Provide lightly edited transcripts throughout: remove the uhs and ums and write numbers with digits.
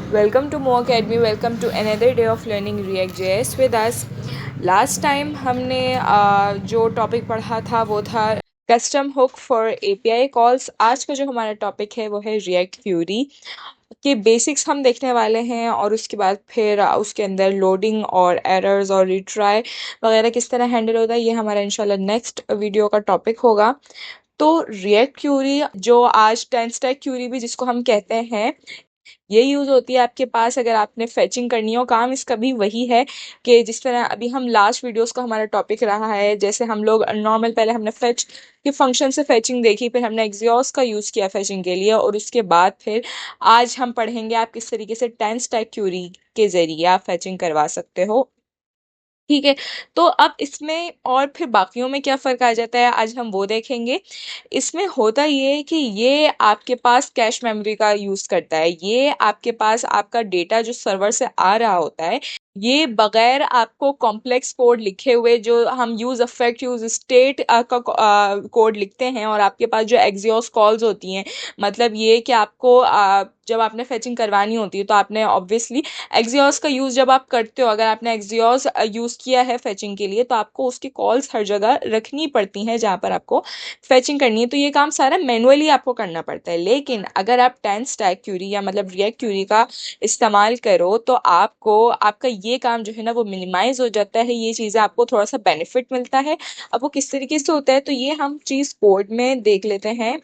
Welcome to Mo Academy. Welcome to another day of learning React.js with us. Last time हमने जो topic पढ़ा था वो था custom hook for API calls. आज का जो हमारा टॉपिक है वो है रिएक्ट क्यूरी के बेसिक्स हम देखने वाले हैं, और उसके बाद फिर उसके अंदर लोडिंग और एरर्स और रिट्राई वगैरह किस तरह हैंडल होता है, ये हमारा इंशाल्लाह नेक्स्ट वीडियो का टॉपिक होगा। तो रिएक्ट क्यूरी जो आज टेंस स्टैक क्यूरी भी जिसको हम कहते हैं, ये यूज़ होती है आपके पास अगर आपने फैचिंग करनी हो। काम इसका भी वही है कि जिस तरह अभी हम लास्ट वीडियोस का हमारा टॉपिक रहा है, जैसे हम लोग नॉर्मल पहले हमने फैच के फंक्शन से फैचिंग देखी, फिर हमने एक्सियोस का यूज़ किया फैचिंग के लिए, और उसके बाद फिर आज हम पढ़ेंगे आप किस तरीके से टेंस स्टैक क्यूरी के ज़रिए आप फैचिंग करवा सकते हो। ठीक है, तो अब इसमें और फिर बाकियों में क्या फ़र्क आ जाता है, आज हम वो देखेंगे। इसमें होता ये है कि ये आपके पास कैश मेमोरी का यूज़ करता है। ये आपके पास आपका डेटा जो सर्वर से आ रहा होता है, ये बगैर आपको कॉम्प्लेक्स कोड लिखे हुए, जो हम यूज़ अफेक्ट यूज़ स्टेट का कोड लिखते हैं, और आपके पास जो एक्सियोस कॉल्स होती हैं, मतलब ये कि आपको जब आपने फैचिंग करवानी होती है तो आपने ऑब्वियसली एक्सियोस का यूज़ जब आप करते हो, अगर आपने एक्सियोस यूज़ किया है फैचिंग के लिए, तो आपको उसकी कॉल्स हर जगह रखनी पड़ती हैं जहाँ पर आपको फैचिंग करनी है। तो ये काम सारा मैनुअली आपको करना पड़ता है। लेकिन अगर आप टेंस स्टैक क्यूरी या मतलब रिएक्ट क्यूरी का इस्तेमाल करो तो आपको आपका ये काम जो है ना वो मिनिमाइज हो जाता है। ये चीज़ें आपको थोड़ा सा बेनिफिट मिलता है। अब वो किस तरीके से होता है तो ये हम चीज़ कोड में देख लेते हैं।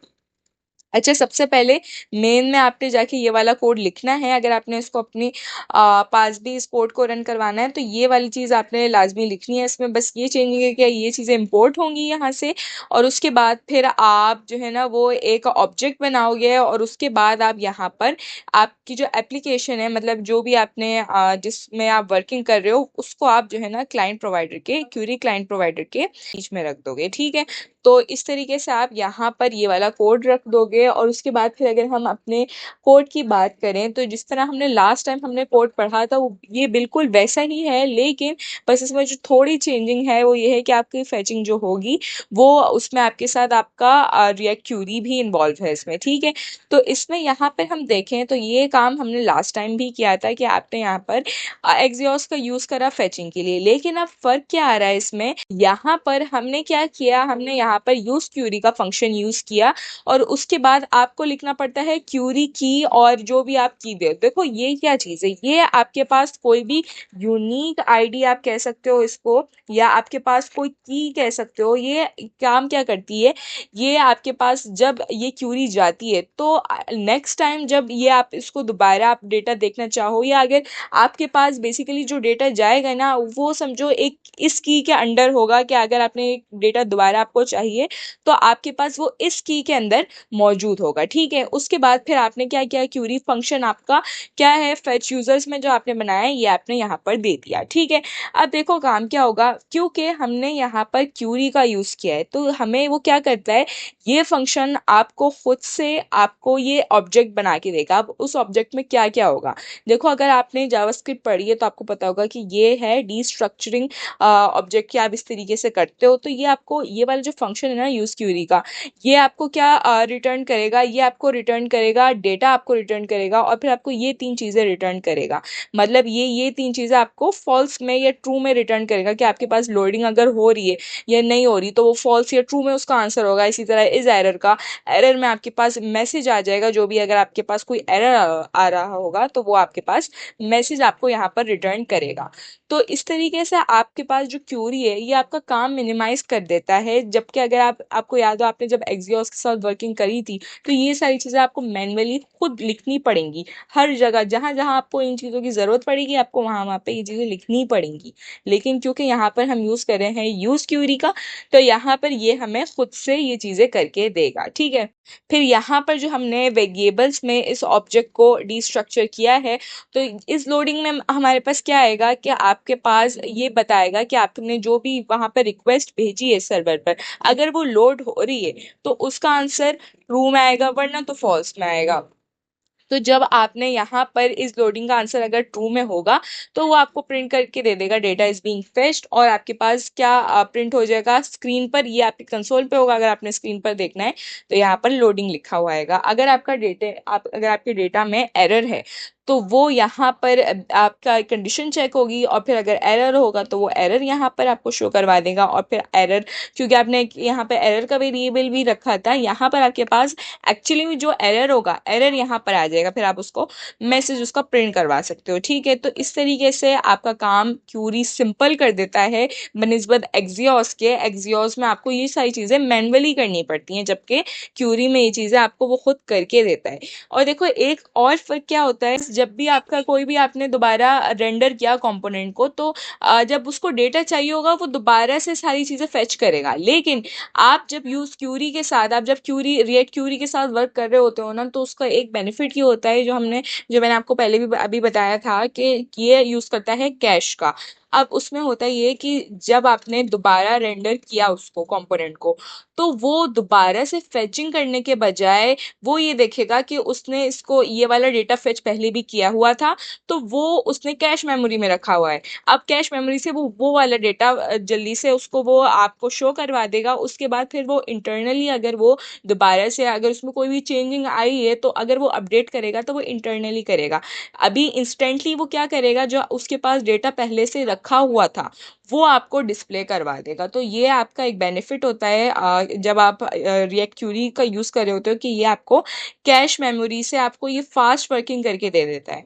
अच्छा, सबसे पहले मेन में आपने जाके ये वाला कोड लिखना है। अगर आपने इसको अपनी पास भी इस कोड को रन करवाना है तो ये वाली चीज़ आपने लाजमी लिखनी है। इसमें बस ये चेंजिंग है कि ये चीज़ें इंपोर्ट होंगी यहाँ से, और उसके बाद फिर आप जो है ना वो एक ऑब्जेक्ट बनाओगे, और उसके बाद आप यहाँ पर आपकी जो एप्लीकेशन है, मतलब जो भी आपने जिसमें आप वर्किंग कर रहे हो, उसको आप जो है ना क्लाइंट प्रोवाइडर के क्यूरी क्लाइंट प्रोवाइडर के बीच में रख दोगे। ठीक है, तो इस तरीके से आप यहाँ पर ये वाला कोड रख दोगे, और उसके बाद फिर अगर हम अपने कोड की बात करें तो जिस तरह हमने लास्ट टाइम हमने कोड पढ़ा था वो ये बिल्कुल वैसा ही है, लेकिन बस इसमें जो थोड़ी चेंजिंग है वो ये है कि आपकी फैचिंग जो होगी वो उसमें आपके साथ आपका रिएक्ट क्यूरी भी इन्वॉल्व है इसमें। ठीक है, तो इसमें यहाँ पर हम देखें तो ये काम हमने लास्ट टाइम भी किया था कि आपने यहाँ पर एक्सियोस का यूज़ करा फैचिंग के लिए। लेकिन अब फ़र्क क्या आ रहा है इसमें, यहाँ पर हमने क्या किया, हमने यहाँ पर यूज़ क्यूरी का फंक्शन यूज़ किया, और उसके बाद आपको लिखना पड़ता है क्यूरी की, और जो भी आप की दे। देखो ये क्या चीज़ है, ये आपके पास कोई भी यूनिक आईडी आप कह सकते हो इसको, या आपके पास कोई की कह सकते हो। ये काम क्या करती है, ये आपके पास जब ये क्यूरी जाती है तो नेक्स्ट टाइम जब ये आप इसको दोबारा आप डेटा देखना चाहो, या अगर आपके पास बेसिकली जो डेटा जाएगा ना वो समझो एक इस की के अंडर होगा, कि अगर आपने डेटा दोबारा आपको चाहिए तो आपके पास वो इस की के अंदर मौजूद होगा। ठीक है, उसके बाद फिर आपने क्या किया, क्यूरी फंक्शन आपका क्या है, फेच यूजर्स में जो आपने बनाया है ये आपने यहाँ पर दे दिया। ठीक है, अब देखो काम क्या होगा, क्योंकि हमने यहाँ पर क्यूरी का यूज़ किया है तो हमें वो क्या करता है, ये फंक्शन आपको खुद से आपको ये ऑब्जेक्ट बना के देगा। अब उस ऑब्जेक्ट में क्या क्या होगा, देखो अगर आपने जावास्क्रिप्ट पढ़ी है तो आपको पता होगा कि ये है डीस्ट्रक्चरिंग ऑब्जेक्ट की आप इस तरीके से करते हो। तो ये आपको ये वाला जो फंक्शन है ना यूज़ क्यूरी का, ये आपको क्या रिटर्न करेगा, ये आपको रिटर्न करेगा डेटा, आपको रिटर्न करेगा, और फिर आपको ये तीन चीज़ें रिटर्न करेगा। मतलब ये तीन चीज़ें आपको फॉल्स में या ट्रू में रिटर्न करेगा, कि आपके पास लोडिंग अगर हो रही है या नहीं हो रही तो वो फॉल्स या ट्रू में उसका आंसर होगा। इसी तरह इस एरर का, एरर में आपके पास मैसेज आ जाएगा, जो भी अगर आपके पास कोई एरर आ रहा होगा तो वो आपके पास मैसेज आपको यहाँ पर रिटर्न करेगा। तो इस तरीके से आपके पास जो क्यूरी है ये आपका काम मिनिमाइज कर देता है। जबकि अगर आपको याद हो आपने जब एक्सियोस के साथ वर्किंग करी थी तो ये सारी चीज़ें आपको मैन्युअली खुद लिखनी पड़ेंगी। हर जगह जहाँ जहाँ आपको इन चीज़ों की ज़रूरत पड़ेगी आपको वहाँ वहाँ पे ये चीज़ें लिखनी पड़ेंगी। लेकिन क्योंकि यहाँ पर हम यूज़ कर रहे हैं यूज़ क्यूरी का, तो यहाँ पर ये हमें खुद से ये चीज़ें करके देगा। ठीक है, फिर यहाँ पर जो हमने वेरिएबल्स में इस ऑब्जेक्ट को डिस्ट्रक्चर किया है, तो इस लोडिंग में हमारे पास क्या आएगा कि आपके पास ये बताएगा कि आपने जो भी वहाँ पर रिक्वेस्ट भेजी है सर्वर पर, अगर वो लोड हो रही है तो उसका आंसर ट्रू में आएगा, वरना तो फॉल्स में आएगा। तो जब आपने यहाँ पर इस लोडिंग का आंसर अगर ट्रू में होगा तो वो आपको प्रिंट करके दे देगा डेटा इज बीइंग फेच्ड, और आपके पास क्या प्रिंट हो जाएगा स्क्रीन पर, ये आपके कंसोल पे होगा। अगर आपने स्क्रीन पर देखना है तो यहाँ पर लोडिंग लिखा हुआ आएगा। अगर आपका डेटा अगर आपके डेटा में एरर है तो वो यहाँ पर आपका कंडीशन चेक होगी, और फिर अगर एरर होगा तो वो एरर यहाँ पर आपको शो करवा देगा। और फिर एरर, क्योंकि आपने यहाँ पर एरर का वेरिएबल भी रखा था, यहाँ पर आपके पास एक्चुअली में जो एरर होगा, एरर यहाँ पर आ जाएगा, फिर आप उसको मैसेज उसका प्रिंट करवा सकते हो। ठीक है, तो इस तरीके से आपका काम क्यूरी सिंपल कर देता है बनिस्बत एक्सियोस के। एक्सियोस में आपको ये सारी चीज़ें मैनुअली करनी पड़ती हैं, जबकि क्यूरी में ये चीज़ें आपको वो खुद करके देता है। और देखो एक और फर्क क्या होता है, जब भी आपका कोई भी आपने दोबारा रेंडर किया कंपोनेंट को, तो जब उसको डेटा चाहिए होगा वो दोबारा से सारी चीज़ें फेच करेगा। लेकिन आप जब यूज क्यूरी के साथ, आप जब क्यूरी रिएक्ट क्यूरी के साथ वर्क कर रहे होते हो ना, तो उसका एक बेनिफिट ये होता है, जो मैंने आपको पहले भी अभी बताया था, कि ये यूज करता है कैश का। अब उसमें होता ये कि जब आपने दोबारा रेंडर किया उसको कंपोनेंट को, तो वो दोबारा से फेचिंग करने के बजाय वो ये देखेगा कि उसने इसको ये वाला डेटा फेच पहले भी किया हुआ था, तो वो उसने कैश मेमोरी में रखा हुआ है। अब कैश मेमोरी से वो वाला डेटा जल्दी से उसको वो आपको शो करवा देगा। उसके बाद फिर वो इंटरनली अगर वो दोबारा से अगर उसमें कोई भी चेंजिंग आई है, तो अगर वो अपडेट करेगा तो वो इंटरनली करेगा। अभी इंस्टेंटली वो क्या करेगा, जो उसके पास डेटा पहले से रखा हुआ था वो आपको डिस्प्ले करवा देगा। तो ये आपका एक बेनिफिट होता है जब आप रिएक्ट क्यूरी का यूज़ कर रहे होते हो, कि ये आपको कैश मेमोरी से आपको ये फास्ट वर्किंग करके दे देता है।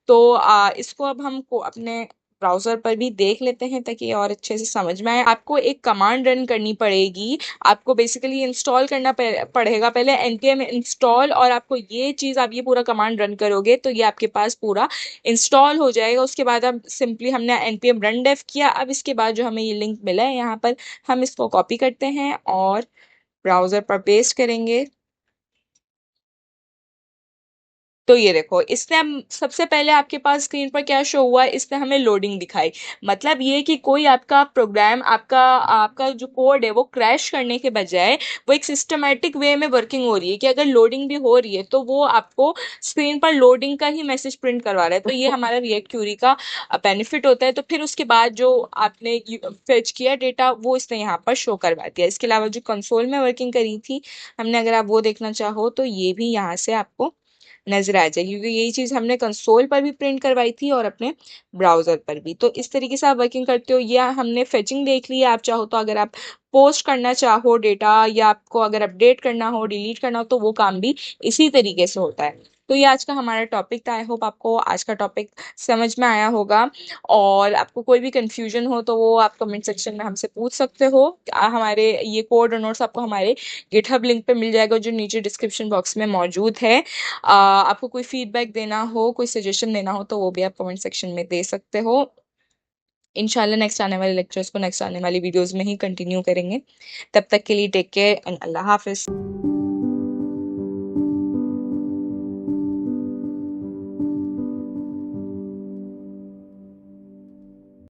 तो इसको अब हम अपने ब्राउज़र पर भी देख लेते हैं, ताकि और अच्छे से समझ में आए। आपको एक कमांड रन करनी पड़ेगी, आपको बेसिकली इंस्टॉल करना पड़ेगा पहले npm इंस्टॉल, और आपको ये चीज़, आप ये पूरा कमांड रन करोगे तो ये आपके पास पूरा इंस्टॉल हो जाएगा। उसके बाद अब सिंपली हमने npm रन डेव किया। अब इसके बाद जो हमें ये लिंक मिला है यहाँ पर, हम इसको कॉपी करते हैं और ब्राउज़र पर पेस्ट करेंगे। तो ये देखो, इसने हम सबसे पहले आपके पास स्क्रीन पर क्या शो हुआ, इसने हमें लोडिंग दिखाई। मतलब ये कि कोई आपका प्रोग्राम, आपका आपका जो कोड है वो क्रैश करने के बजाय वो एक सिस्टमेटिक वे में वर्किंग हो रही है, कि अगर लोडिंग भी हो रही है तो वो आपको स्क्रीन पर लोडिंग का ही मैसेज प्रिंट करवा रहा है। तो ये हमारा रिएक्ट क्यूरी का बेनिफिट होता है। तो फिर उसके बाद जो आपने फेच किया डेटा, वो इसने यहाँ पर शो करवा दिया। इसके अलावा जो कंसोल में वर्किंग करी थी हमने, अगर आप वो देखना चाहो तो ये भी यहाँ से आपको नजर आ जाए, क्योंकि यही चीज हमने कंसोल पर भी प्रिंट करवाई थी और अपने ब्राउजर पर भी। तो इस तरीके से आप वर्किंग करते हो। या हमने फेचिंग देख ली है, आप चाहो तो अगर आप पोस्ट करना चाहो डेटा, या आपको अगर अपडेट करना हो, डिलीट करना हो, तो वो काम भी इसी तरीके से होता है। तो ये आज का हमारा टॉपिक था। आई होप आपको आज का टॉपिक समझ में आया होगा। और आपको कोई भी कंफ्यूजन हो तो वो आप कमेंट सेक्शन में हमसे पूछ सकते हो। हमारे ये कोड और नोट्स आपको हमारे गिटहब लिंक पे मिल जाएगा, जो नीचे डिस्क्रिप्शन बॉक्स में मौजूद है। आपको कोई फीडबैक देना हो, कोई सजेशन देना हो, तो वो भी आप कमेंट सेक्शन में दे सकते हो। इंशाल्लाह नेक्स्ट आने वाले लेक्चर्स को नेक्स्ट आने वाली वीडियोस में ही कंटिन्यू करेंगे। तब तक के लिए टेक केयर एंड अल्लाह हाफिज।